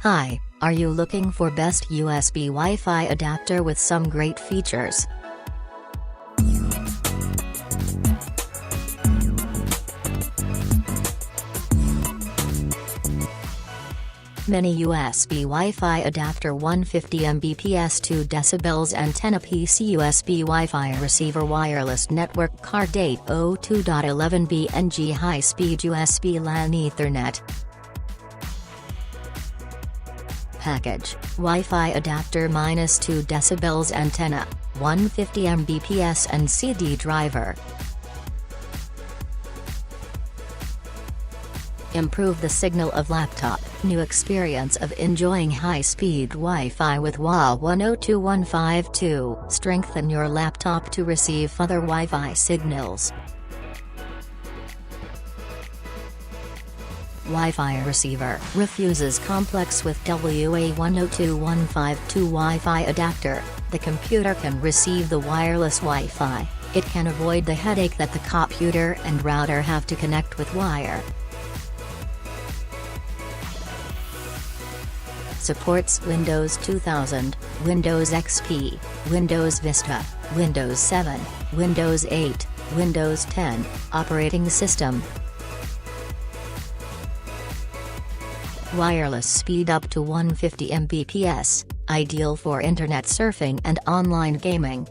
Hi, are you looking for best USB Wi-Fi adapter with some great features? Mini USB Wi-Fi adapter 150 Mbps 2 dB antenna PC USB Wi-Fi receiver wireless network card 802.11b NG high-speed USB LAN Ethernet. Package: Wi-Fi adapter -2 dB antenna, 150 Mbps and CD driver. Improve the signal of laptop. New experience of enjoying high-speed Wi-Fi with WPA2 Strengthen your laptop to receive further Wi-Fi signals. Wi-Fi receiver refuses complex with WA102.152 Wi-Fi adapter. The computer can receive the wireless Wi-Fi. It can avoid the headache that the computer and router have to connect with wire. Supports Windows 2000, Windows XP, Windows Vista, Windows 7, Windows 8, Windows 10, operating system. Wireless speed up to 150 Mbps, ideal for internet surfing and online gaming.